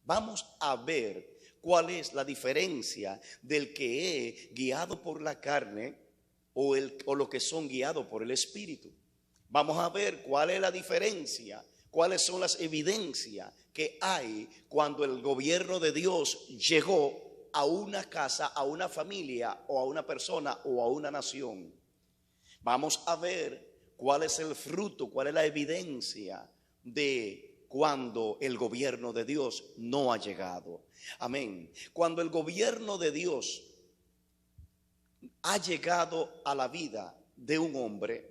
Vamos a ver cuál es la diferencia del que es guiado por la carne o los que son guiados por el Espíritu. Vamos a ver cuál es la diferencia, cuáles son las evidencias que hay cuando el gobierno de Dios llegó a una casa, a una familia o a una persona o a una nación. Vamos a ver cuál es el fruto, cuál es la evidencia de cuando el gobierno de Dios no ha llegado. Amén. Cuando el gobierno de Dios ha llegado a la vida de un hombre,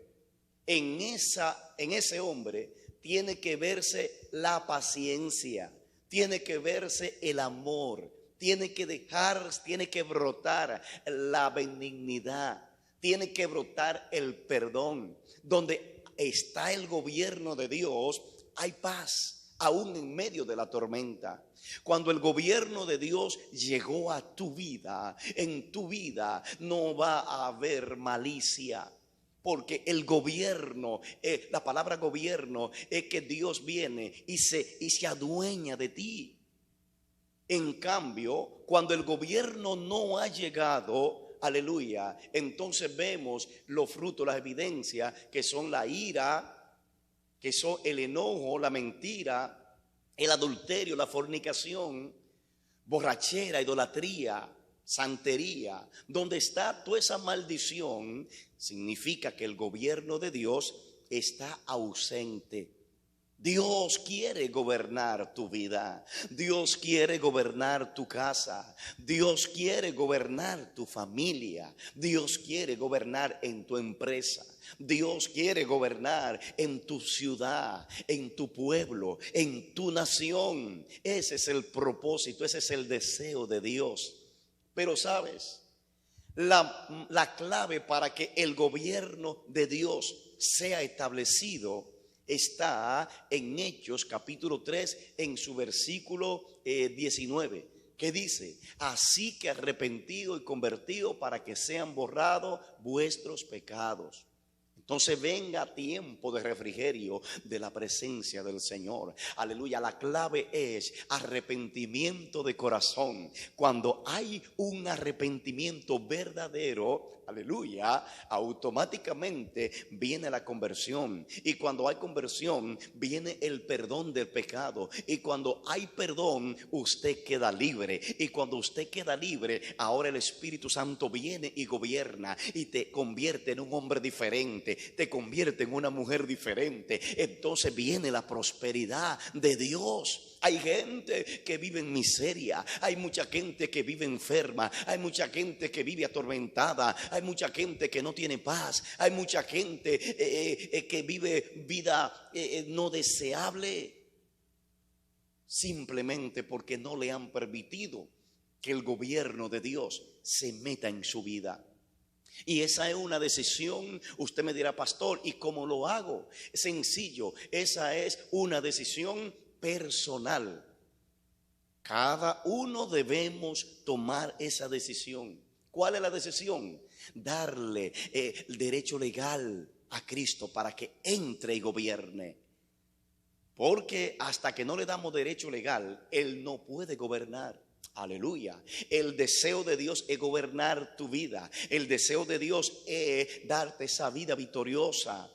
en ese hombre tiene que verse la paciencia, tiene que verse el amor, tiene que brotar la benignidad, tiene que brotar el perdón. Donde está el gobierno de Dios, hay paz, aún en medio de la tormenta. Cuando el gobierno de Dios llegó a tu vida, en tu vida no va a haber malicia. Porque el gobierno, la palabra gobierno es que Dios viene y se adueña de ti. En cambio, cuando el gobierno no ha llegado, aleluya, entonces vemos los frutos, las evidencias que son la ira, que son el enojo, la mentira, el adulterio, la fornicación, borrachera, idolatría, santería. Donde está toda esa maldición, significa que el gobierno de Dios está ausente. Dios quiere gobernar tu vida, Dios quiere gobernar tu casa, Dios quiere gobernar tu familia, Dios quiere gobernar en tu empresa, Dios quiere gobernar en tu ciudad, en tu pueblo, en tu nación. Ese es el propósito, ese es el deseo de Dios. Pero sabes, la clave para que el gobierno de Dios sea establecido está en Hechos capítulo 3 en su versículo 19, que dice: así que arrepentido y convertido para que sean borrados vuestros pecados. Entonces venga tiempo de refrigerio de la presencia del Señor. Aleluya. La clave es arrepentimiento de corazón. Cuando hay un arrepentimiento verdadero, aleluya, automáticamente viene la conversión. Y cuando hay conversión, viene el perdón del pecado. Y cuando hay perdón, usted queda libre. Y cuando usted queda libre, ahora el Espíritu Santo viene y gobierna y te convierte en un hombre diferente, te convierte en una mujer diferente. Entonces viene la prosperidad de Dios. Hay gente que vive en miseria, hay mucha gente que vive enferma, hay mucha gente que vive atormentada, hay mucha gente que no tiene paz, hay mucha gente que vive vida no deseable, simplemente porque no le han permitido que el gobierno de Dios se meta en su vida. Y esa es una decisión. Usted me dirá: pastor, ¿y cómo lo hago? Sencillo, esa es una decisión personal. Cada uno debemos tomar esa decisión. ¿Cuál es la decisión? Darle el derecho legal a Cristo para que entre y gobierne. Porque hasta que no le damos derecho legal, Él no puede gobernar. Aleluya. El deseo de Dios es gobernar tu vida. El deseo de Dios es darte esa vida victoriosa.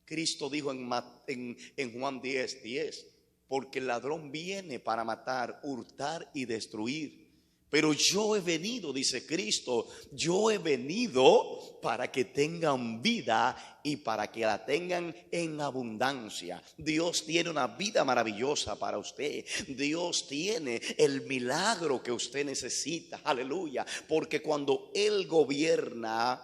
Cristo dijo en Juan 10:10, porque el ladrón viene para matar, hurtar y destruir. Pero yo he venido, dice Cristo, yo he venido para que tengan vida y para que la tengan en abundancia. Dios tiene una vida maravillosa para usted. Dios tiene el milagro que usted necesita. Aleluya. Porque cuando Él gobierna,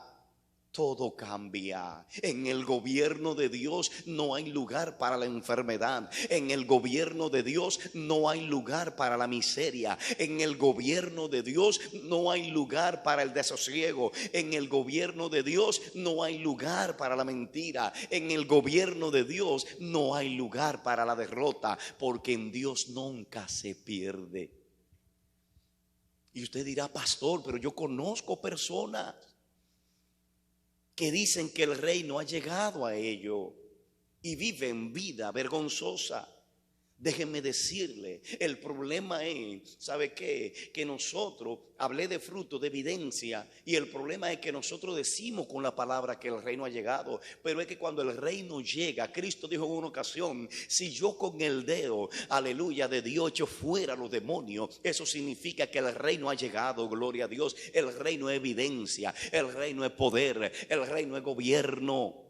todo cambia. En el gobierno de Dios no hay lugar para la enfermedad. En el gobierno de Dios no hay lugar para la miseria. En el gobierno de Dios no hay lugar para el desasosiego. En el gobierno de Dios no hay lugar para la mentira. En el gobierno de Dios no hay lugar para la derrota, porque en Dios nunca se pierde. Y usted dirá: pastor, pero yo conozco personas que dicen que el reino ha llegado a ellos y viven vida vergonzosa, Déjenme decirle, el problema es, ¿sabe qué? Que nosotros, hablé de fruto, de evidencia, y el problema es que nosotros decimos con la palabra que el reino ha llegado, pero es que cuando el reino llega, Cristo dijo en una ocasión, si yo con el dedo, aleluya, de Dios echo fuera los demonios, eso significa que el reino ha llegado, gloria a Dios. El reino es evidencia, el reino es poder, el reino es gobierno.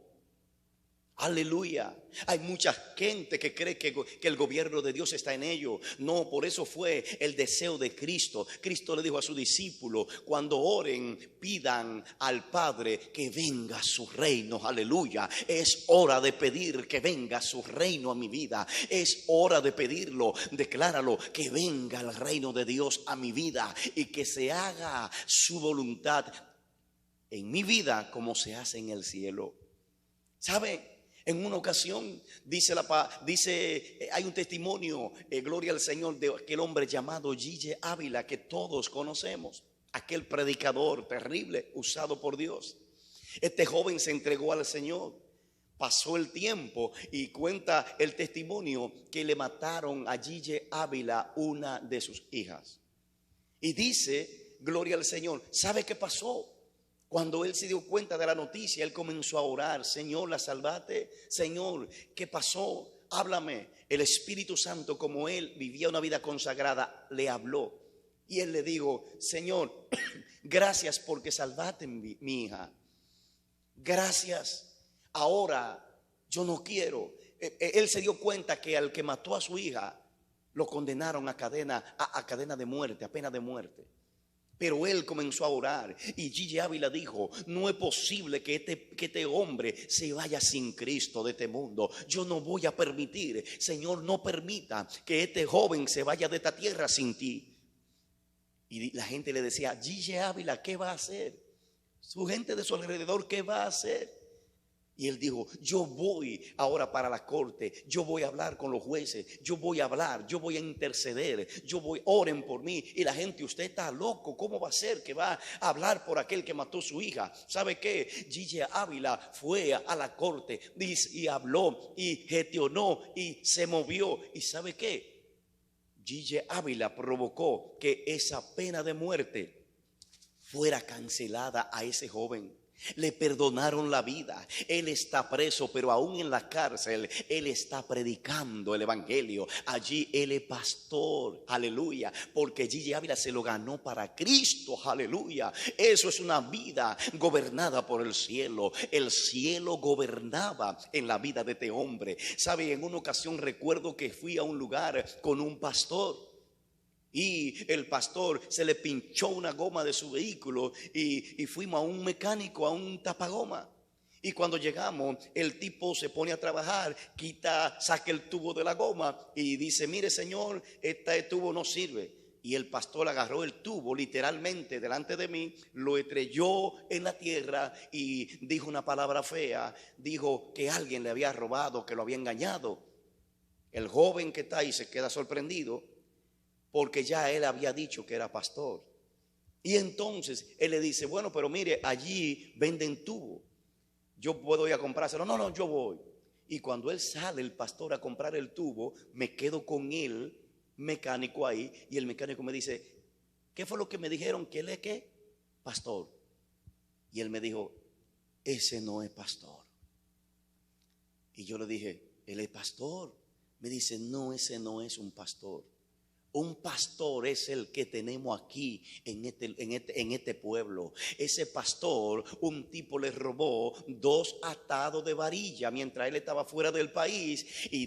Aleluya. Hay mucha gente que cree que el gobierno de Dios está en ellos. No, por eso fue el deseo de Cristo. Cristo le dijo a sus discípulos, cuando oren, pidan al Padre que venga su reino. Aleluya. Es hora de pedir que venga su reino a mi vida. Es hora de pedirlo, decláralo, que venga el reino de Dios a mi vida y que se haga su voluntad en mi vida como se hace en el cielo. ¿Sabe? En una ocasión hay un testimonio, gloria al Señor, de aquel hombre llamado G.J. Ávila, que todos conocemos, aquel predicador terrible usado por Dios. Este joven se entregó al Señor, pasó el tiempo y cuenta el testimonio que le mataron a G.J. Ávila una de sus hijas. Y dice, gloria al Señor, ¿sabe qué pasó? Cuando él se dio cuenta de la noticia, él comenzó a orar. Señor, la salvaste. Señor, ¿qué pasó? Háblame. El Espíritu Santo, como él vivía una vida consagrada, le habló. Y él le dijo, Señor, gracias porque salvaste mi hija. Gracias. Ahora yo no quiero. Él se dio cuenta que al que mató a su hija, lo condenaron a cadena de muerte, a pena de muerte. Pero él comenzó a orar y G.J. Ávila dijo, no es posible que este hombre se vaya sin Cristo de este mundo. Yo no voy a permitir, Señor, no permita que este joven se vaya de esta tierra sin ti. Y la gente le decía, G.J. Ávila, ¿qué va a hacer? Su gente de su alrededor, ¿qué va a hacer? Y él dijo, yo voy ahora para la corte, yo voy a hablar con los jueces, yo voy a hablar, yo voy a interceder, oren por mí. Y la gente, usted está loco, ¿cómo va a ser que va a hablar por aquel que mató a su hija? ¿Sabe qué? G.J. Ávila fue a la corte y habló y gestionó y se movió. ¿Y sabe qué? G.J. Ávila provocó que esa pena de muerte fuera cancelada a ese joven. Le perdonaron la vida. Él está preso, pero aún en la cárcel él está predicando el evangelio. Allí él es pastor, aleluya, porque G.J. Ávila se lo ganó para Cristo, aleluya. Eso es una vida gobernada por el cielo. El cielo gobernaba en la vida de este hombre. Sabe, en una ocasión recuerdo que fui a un lugar con un pastor. Y el pastor se le pinchó una goma de su vehículo y fuimos a un mecánico, a un tapagoma. Y cuando llegamos, el tipo se pone a trabajar, saca el tubo de la goma y dice, mire señor, este tubo no sirve. Y el pastor agarró el tubo literalmente delante de mí, lo estrelló en la tierra y dijo una palabra fea. Dijo que alguien le había robado, que lo había engañado. El joven que está ahí se queda sorprendido, porque ya él había dicho que era pastor. Y entonces él le dice, bueno, pero mire, allí venden tubo. Yo puedo ir a comprárselo. No, yo voy. Y cuando él sale, el pastor, a comprar el tubo, me quedo con el mecánico ahí. Y el mecánico me dice, ¿qué fue lo que me dijeron? ¿Que él es qué? Pastor. Y él me dijo, ese no es pastor. Y yo le dije, él es pastor. Me dice, no, ese no es un pastor. Un pastor es el que tenemos aquí en este pueblo. Ese pastor, un tipo le robó 2 atados de varilla mientras él estaba fuera del país. Y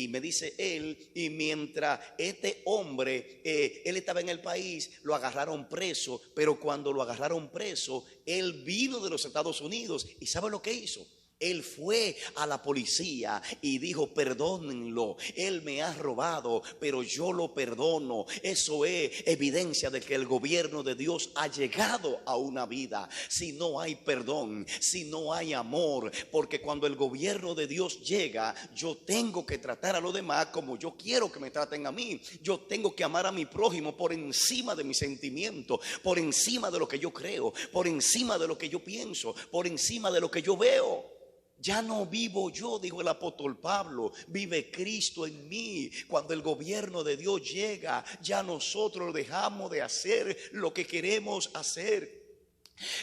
me dice él, y mientras este hombre, él estaba en el país, lo agarraron preso. Pero cuando lo agarraron preso, él vino de los Estados Unidos. ¿Y sabe lo que hizo? Él fue a la policía y dijo, perdónenlo, él me ha robado, pero yo lo perdono. Eso es evidencia de que el gobierno de Dios ha llegado a una vida. Si no hay perdón, si no hay amor, porque cuando el gobierno de Dios llega, yo tengo que tratar a los demás como yo quiero que me traten a mí. Yo tengo que amar a mi prójimo por encima de mis sentimientos, por encima de lo que yo creo, por encima de lo que yo pienso, por encima de lo que yo veo. Ya no vivo yo, dijo el apóstol Pablo, vive Cristo en mí. Cuando el gobierno de Dios llega, ya nosotros dejamos de hacer lo que queremos hacer.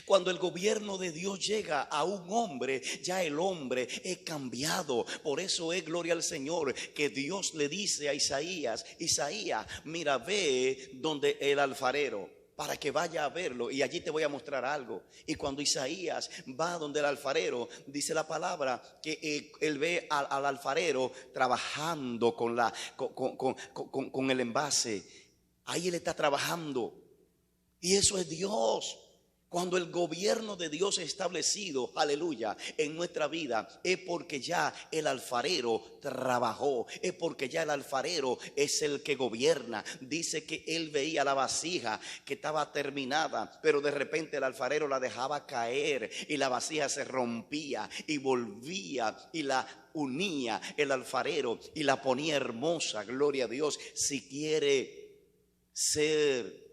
Cuando el gobierno de Dios llega a un hombre, ya el hombre es cambiado. Por eso es gloria al Señor que Dios le dice a Isaías: Isaías, mira, ve donde el alfarero, para que vaya a verlo, y allí te voy a mostrar algo. Y cuando Isaías va donde el alfarero, dice la palabra que él ve al alfarero trabajando con el envase. Ahí él está trabajando, y eso es Dios. Cuando el gobierno de Dios es establecido, aleluya, en nuestra vida, es porque ya el alfarero trabajó, es porque ya el alfarero es el que gobierna. Dice que él veía la vasija que estaba terminada, pero de repente el alfarero la dejaba caer y la vasija se rompía y volvía y la unía el alfarero y la ponía hermosa. Gloria a Dios. Si quiere ser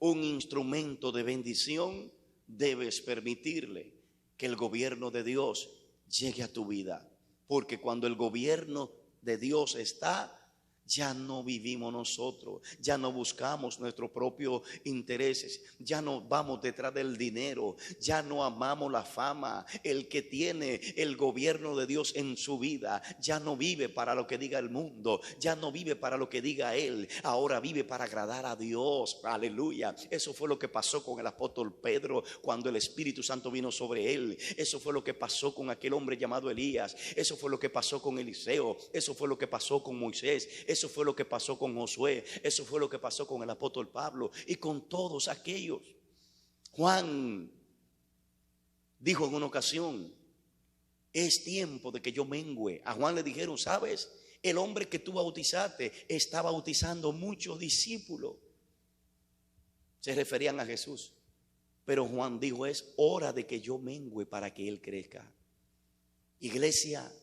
un instrumento de bendición, debes permitirle que el gobierno de Dios llegue a tu vida. Porque cuando el gobierno de Dios está, ya no vivimos nosotros, ya no buscamos nuestros propios intereses, ya no vamos detrás del dinero, ya no amamos la fama. El que tiene el gobierno de Dios en su vida ya no vive para lo que diga el mundo, ya no vive para lo que diga él, ahora vive para agradar a Dios. Aleluya. Eso fue lo que pasó con el apóstol Pedro cuando el Espíritu Santo vino sobre él. Eso fue lo que pasó con aquel hombre llamado Elías. Eso fue lo que pasó con Eliseo. Eso fue lo que pasó con Moisés. Eso fue lo que pasó con Josué. Eso fue lo que pasó con el apóstol Pablo y con todos aquellos. Juan dijo en una ocasión: es tiempo de que yo mengüe. A Juan le dijeron: ¿sabes? El hombre que tú bautizaste está bautizando muchos discípulos. Se referían a Jesús. Pero Juan dijo: es hora de que yo mengüe para que él crezca. Iglesia,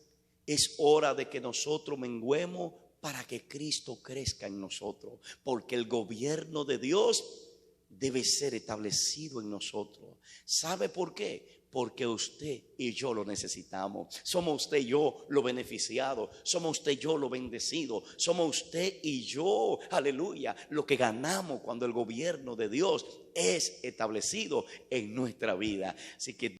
es hora de que nosotros menguemos para que Cristo crezca en nosotros, porque el gobierno de Dios debe ser establecido en nosotros. ¿Sabe por qué? Porque usted y yo lo necesitamos. Somos usted y yo los beneficiados. Somos usted y yo los bendecidos. Somos usted y yo, aleluya, lo que ganamos cuando el gobierno de Dios es establecido en nuestra vida. Así que